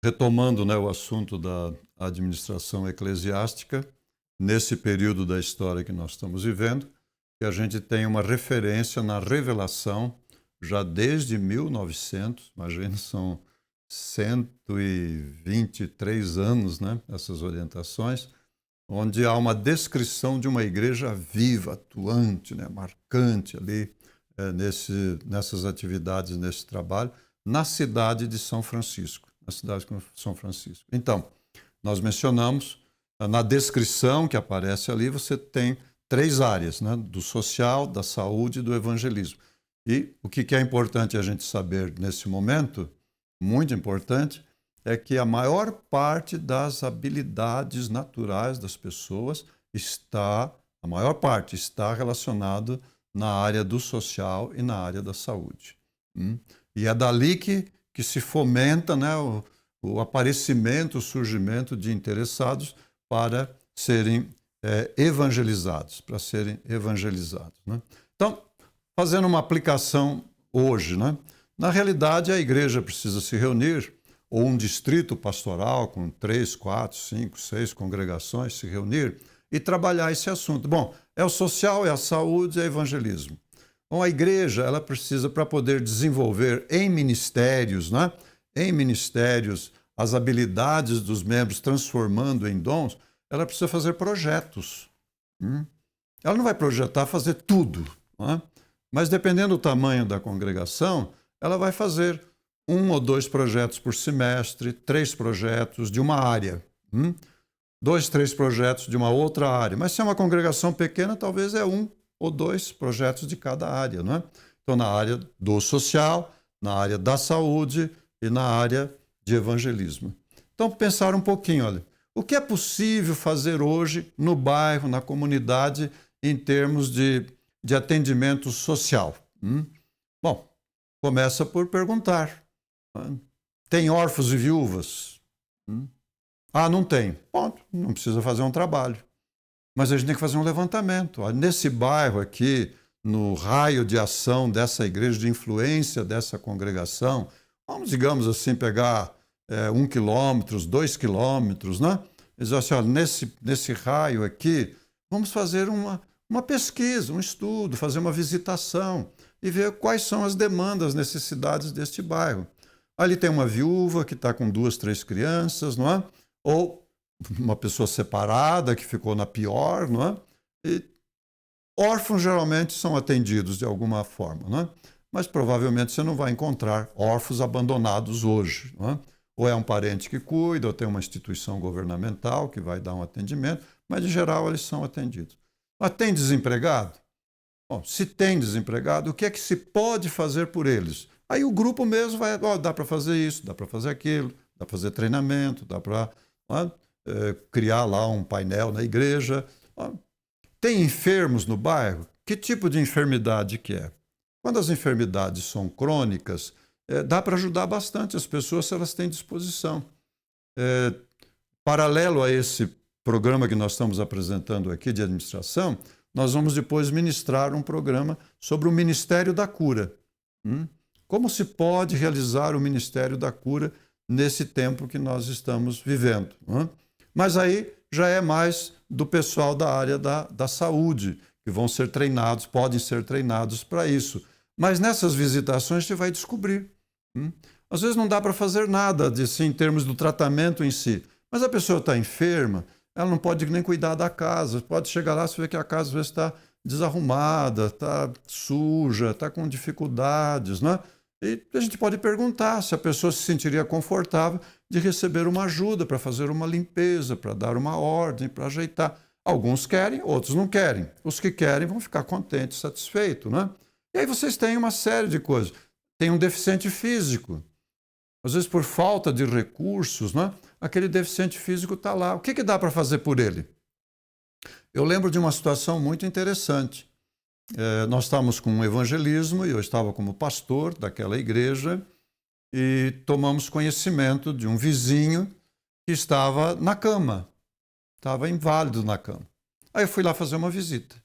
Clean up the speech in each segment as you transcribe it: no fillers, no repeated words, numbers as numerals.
retomando, né, o assunto da administração eclesiástica, nesse período da história que nós estamos vivendo, que a gente tem uma referência na revelação, já desde 1900, imagina, são 123 anos, né, essas orientações, onde há uma descrição de uma igreja viva, atuante, né, marcante ali, nessas atividades, nesse trabalho, na cidade de São Francisco. Na cidade de São Francisco. Então, nós mencionamos, na descrição que aparece ali, você tem 3 áreas, né? Do social, da saúde e do evangelismo. E o que é importante a gente saber nesse momento, muito importante, é que a maior parte das habilidades naturais das pessoas a maior parte está relacionado na área do social e na área da saúde. E é dali que se fomenta, né, o aparecimento, o surgimento de interessados para serem evangelizados, né? Então, fazendo uma aplicação hoje, né? Na realidade, a igreja precisa se reunir, ou um distrito pastoral com 3, 4, 5, 6 congregações se reunir e trabalhar esse assunto. Bom, é o social, é a saúde, é o evangelismo. Bom, a igreja, ela precisa, para poder desenvolver em ministérios, né? Em ministérios, as habilidades dos membros transformando em dons, ela precisa fazer projetos. Ela não vai projetar, fazer tudo, né? Mas dependendo do tamanho da congregação, ela vai fazer 1 ou 2 projetos por semestre, 3 projetos de uma área, 2, 3 projetos de uma outra área. Mas se é uma congregação pequena, talvez é 1 ou 2 projetos de cada área, não é? Então, na área do social, na área da saúde e na área de evangelismo. Então, pensar um pouquinho, olha, o que é possível fazer hoje no bairro, na comunidade, em termos de atendimento social? Bom, começa por perguntar. Tem órfãos e viúvas? Não tem. Ponto, não precisa fazer um trabalho. Mas a gente tem que fazer um levantamento. Nesse bairro aqui, no raio de ação dessa igreja, de influência dessa congregação, vamos, digamos assim, pegar 1 quilômetro, 2 quilômetros, né? Dizer assim, olha, nesse raio aqui, vamos fazer uma pesquisa, um estudo, fazer uma visitação e ver quais são as demandas, necessidades deste bairro. Ali tem uma viúva que está com 2, 3 crianças, não é? Ou uma pessoa separada que ficou na pior, não é? E órfãos geralmente são atendidos de alguma forma, não é? Mas provavelmente você não vai encontrar órfãos abandonados hoje, não é? Ou é um parente que cuida, ou tem uma instituição governamental que vai dar um atendimento, mas em geral eles são atendidos. Mas tem desempregado? Bom, se tem desempregado, o que é que se pode fazer por eles? Aí o grupo mesmo vai, dá para fazer isso, dá para fazer aquilo, dá para fazer treinamento, dá para criar lá um painel na igreja. Tem enfermos no bairro? Que tipo de enfermidade que é? Quando as enfermidades são crônicas, dá para ajudar bastante as pessoas se elas têm disposição. Paralelo a esse programa que nós estamos apresentando aqui de administração, nós vamos depois ministrar um programa sobre o Ministério da Cura. Como se pode realizar o Ministério da Cura nesse tempo que nós estamos vivendo? Mas aí já é mais do pessoal da área da saúde, que vão ser treinados, podem ser treinados para isso. Mas nessas visitações você vai descobrir. Às vezes não dá para fazer nada assim, em termos do tratamento em si. Mas a pessoa está enferma, ela não pode nem cuidar da casa. Pode chegar lá e ver que a casa às vezes está desarrumada, está suja, está com dificuldades, não é? E a gente pode perguntar se a pessoa se sentiria confortável de receber uma ajuda para fazer uma limpeza, para dar uma ordem, para ajeitar. Alguns querem, outros não querem. Os que querem vão ficar contentes, satisfeitos, né? E aí vocês têm uma série de coisas. Tem um deficiente físico. Às vezes, por falta de recursos, né? Aquele deficiente físico está lá. O que dá para fazer por ele? Eu lembro de uma situação muito interessante. Nós estávamos com um evangelismo e eu estava como pastor daquela igreja e tomamos conhecimento de um vizinho que estava na cama, estava inválido na cama. Aí eu fui lá fazer uma visita.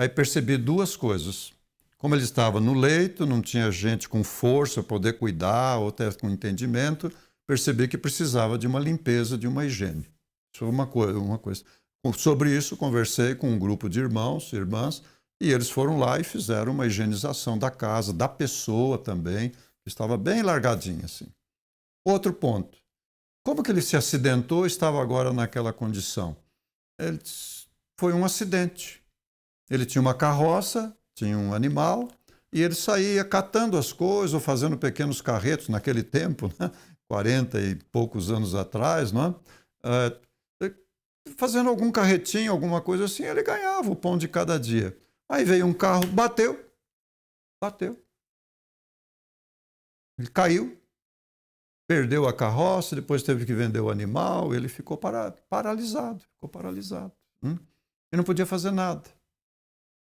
Aí percebi 2 coisas. Como ele estava no leito, não tinha gente com força para poder cuidar ou até com entendimento, percebi que precisava de uma limpeza, de uma higiene. Isso foi uma coisa. Sobre isso, conversei com um grupo de irmãos, irmãs, e eles foram lá e fizeram uma higienização da casa, da pessoa também, que estava bem largadinha assim. Outro ponto. Como que ele se acidentou e estava agora naquela condição? Foi um acidente. Ele tinha uma carroça, tinha um animal, e ele saía catando as coisas ou fazendo pequenos carretos naquele tempo, né? 40 e poucos anos atrás, não é? Fazendo algum carretinho, alguma coisa assim, ele ganhava o pão de cada dia. Aí veio um carro, bateu. Ele caiu, perdeu a carroça, depois teve que vender o animal, ele ficou paralisado. E não podia fazer nada.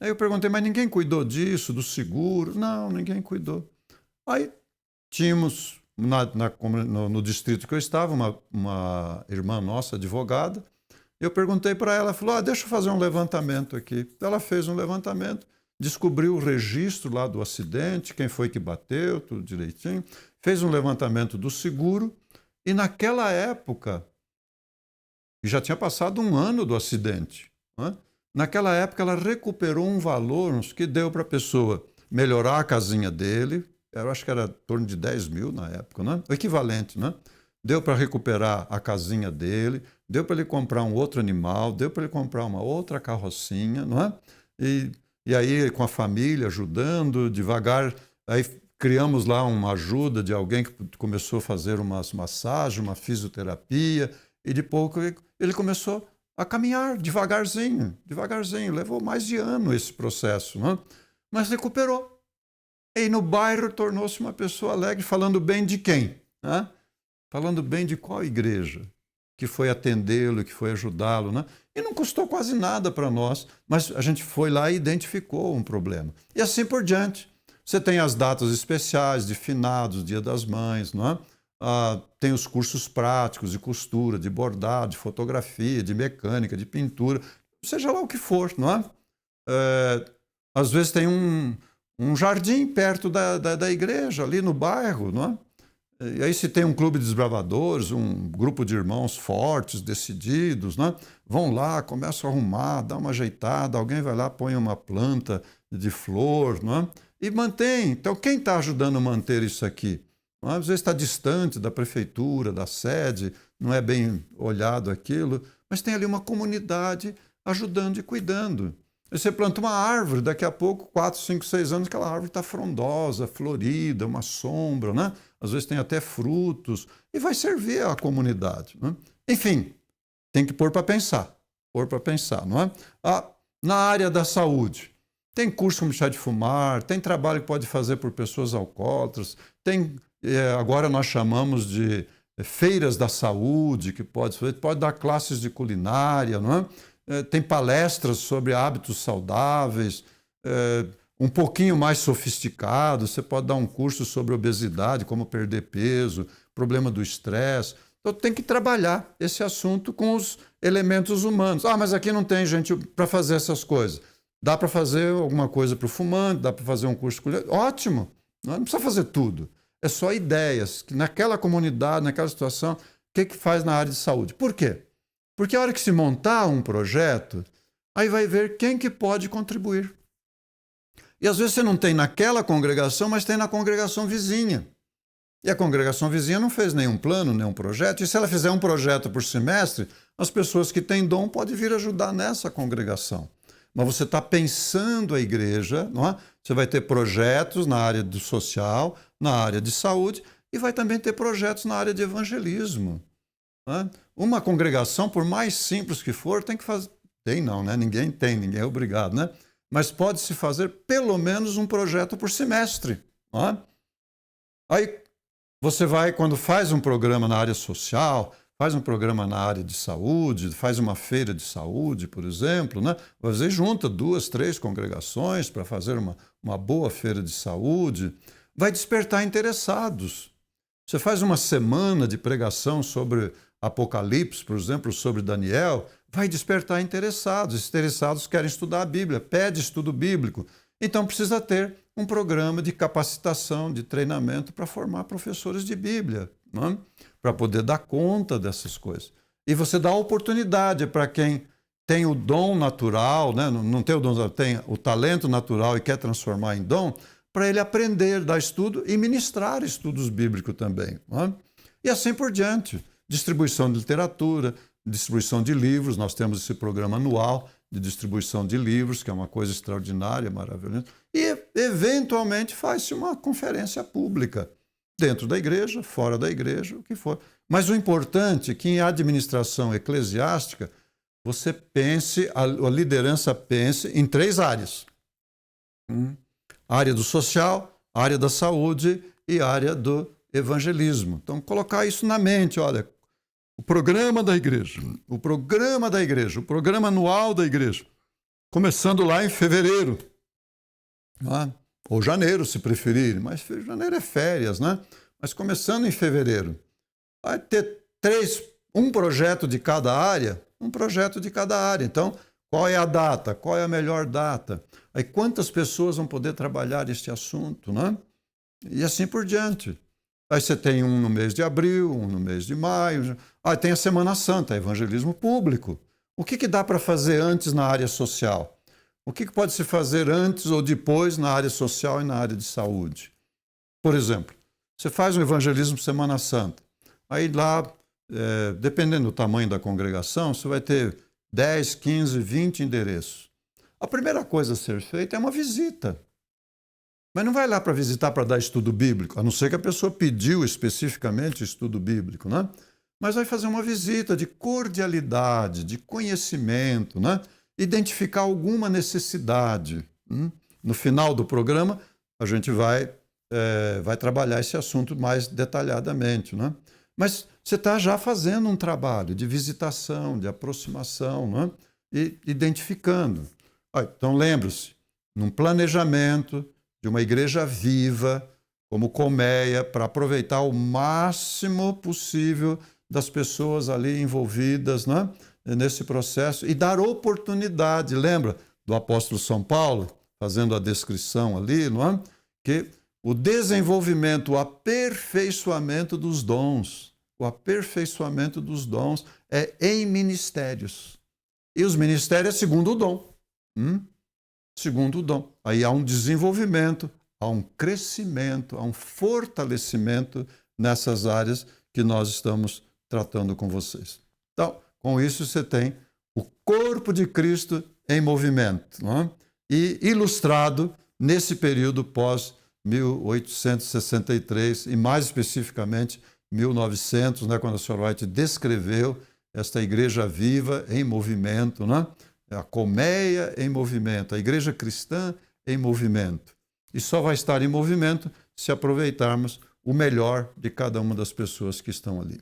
Aí eu perguntei, mas ninguém cuidou disso, do seguro? Não, ninguém cuidou. Aí tínhamos, no distrito que eu estava, uma irmã nossa, advogada. Eu perguntei para ela, falou, deixa eu fazer um levantamento aqui. Ela fez um levantamento, descobriu o registro lá do acidente, quem foi que bateu, tudo direitinho. Fez um levantamento do seguro e naquela época, já tinha passado um ano do acidente, né? Naquela época ela recuperou um valor que deu para a pessoa melhorar a casinha dele, eu acho que era em torno de 10 mil na época, né? O equivalente, né? Deu para recuperar a casinha dele, deu para ele comprar um outro animal, deu para ele comprar uma outra carrocinha, não é? E aí, com a família ajudando, devagar, aí criamos lá uma ajuda de alguém que começou a fazer umas massagens, uma fisioterapia, e de pouco ele começou a caminhar devagarzinho. Levou mais de ano esse processo, não é? Mas recuperou. E no bairro tornou-se uma pessoa alegre, falando bem de quem? Né? Falando bem de qual igreja que foi atendê-lo, que foi ajudá-lo, né? E não custou quase nada para nós, mas a gente foi lá e identificou um problema. E assim por diante. Você tem as datas especiais de finados, Dia das Mães, não é? Tem os cursos práticos de costura, de bordado, de fotografia, de mecânica, de pintura, seja lá o que for, não é? Às vezes tem um jardim perto da igreja, ali no bairro, não é? E aí se tem um clube de desbravadores, um grupo de irmãos fortes, decididos, né? Vão lá, começam a arrumar, dá uma ajeitada, alguém vai lá, põe uma planta de flor, não é? E mantém. Então, quem está ajudando a manter isso aqui? Não é? Às vezes está distante da prefeitura, da sede, não é bem olhado aquilo, mas tem ali uma comunidade ajudando e cuidando. Você planta uma árvore, daqui a pouco, 4, 5, 6 anos, aquela árvore está frondosa, florida, uma sombra, né? Às vezes tem até frutos, e vai servir à comunidade, né? Enfim, tem que pôr para pensar, não é? Na área da saúde, tem curso como chá de fumar, tem trabalho que pode fazer por pessoas alcoólatras, tem, agora nós chamamos de feiras da saúde, que pode dar classes de culinária, não é? Tem palestras sobre hábitos saudáveis, um pouquinho mais sofisticado. Você pode dar um curso sobre obesidade, como perder peso, problema do estresse. Então tem que trabalhar esse assunto com os elementos humanos. Mas aqui não tem gente para fazer essas coisas. Dá para fazer alguma coisa para o fumante, dá para fazer um curso culinário. Ótimo, não precisa fazer tudo. É só ideias, que naquela comunidade, naquela situação, o que faz na área de saúde. Por quê? Porque a hora que se montar um projeto, aí vai ver quem que pode contribuir. E às vezes você não tem naquela congregação, mas tem na congregação vizinha. E a congregação vizinha não fez nenhum plano, nenhum projeto. E se ela fizer um projeto por semestre, as pessoas que têm dom podem vir ajudar nessa congregação. Mas você está pensando a igreja, não é? Você vai ter projetos na área do social, na área de saúde, e vai também ter projetos na área de evangelismo. Uma congregação, por mais simples que for, tem que fazer... Tem não, né? Ninguém é obrigado, né? Mas pode-se fazer pelo menos um projeto por semestre. Não é? Aí você vai, quando faz um programa na área social, faz um programa na área de saúde, faz uma feira de saúde, por exemplo, né? Às vezes junta 2, 3 congregações para fazer uma boa feira de saúde, vai despertar interessados. Você faz uma semana de pregação sobre Apocalipse, por exemplo, sobre Daniel, vai despertar interessados. Os interessados querem estudar a Bíblia, pede estudo bíblico. Então precisa ter um programa de capacitação, de treinamento para formar professores de Bíblia, não é? Para poder dar conta dessas coisas. E você dá oportunidade para quem tem o dom natural, né? Não tem o dom, tem o talento natural e quer transformar em dom, para ele aprender, dar estudo e ministrar estudos bíblicos também. Não é? E assim por diante. Distribuição de literatura, distribuição de livros, nós temos esse programa anual de distribuição de livros, que é uma coisa extraordinária, maravilhosa. E, eventualmente, faz-se uma conferência pública, dentro da igreja, fora da igreja, o que for. Mas o importante é que em administração eclesiástica, você pense, a liderança pense em 3 áreas. A área do social, a área da saúde e a área do evangelismo. Então, colocar isso na mente, olha, o programa da igreja, o programa anual da igreja, começando lá em fevereiro, né? Ou janeiro, se preferir, mas janeiro é férias, né? Mas começando em fevereiro, vai ter um projeto de cada área, Então, qual é a data? Qual é a melhor data? Aí quantas pessoas vão poder trabalhar este assunto, né? E assim por diante. Aí você tem um no mês de abril, um no mês de maio. Aí tem a Semana Santa, evangelismo público. O que dá para fazer antes na área social? O que pode se fazer antes ou depois na área social e na área de saúde? Por exemplo, você faz um evangelismo Semana Santa. Aí lá, dependendo do tamanho da congregação, você vai ter 10, 15, 20 endereços. A primeira coisa a ser feita é uma visita. Mas não vai lá para visitar para dar estudo bíblico, a não ser que a pessoa pediu especificamente estudo bíblico, né? Mas vai fazer uma visita de cordialidade, de conhecimento, né? Identificar alguma necessidade. No final do programa, a gente vai trabalhar esse assunto mais detalhadamente, né? Mas você está já fazendo um trabalho de visitação, de aproximação, né? E identificando. Então, lembre-se, num planejamento de uma igreja viva, como Colmeia, para aproveitar o máximo possível das pessoas ali envolvidas, né, nesse processo e dar oportunidade. Lembra do apóstolo São Paulo, fazendo a descrição ali, não é? Que o desenvolvimento, o aperfeiçoamento dos dons, é em ministérios. E os ministérios é segundo o dom. Segundo o dom. Aí há um desenvolvimento, há um crescimento, há um fortalecimento nessas áreas que nós estamos tratando com vocês. Então, com isso você tem o corpo de Cristo em movimento, não é? E ilustrado nesse período pós-1863 e mais especificamente 1900, né, quando a Sra. White descreveu esta igreja viva em movimento, né? A colmeia em movimento, a igreja cristã em movimento. E só vai estar em movimento se aproveitarmos o melhor de cada uma das pessoas que estão ali.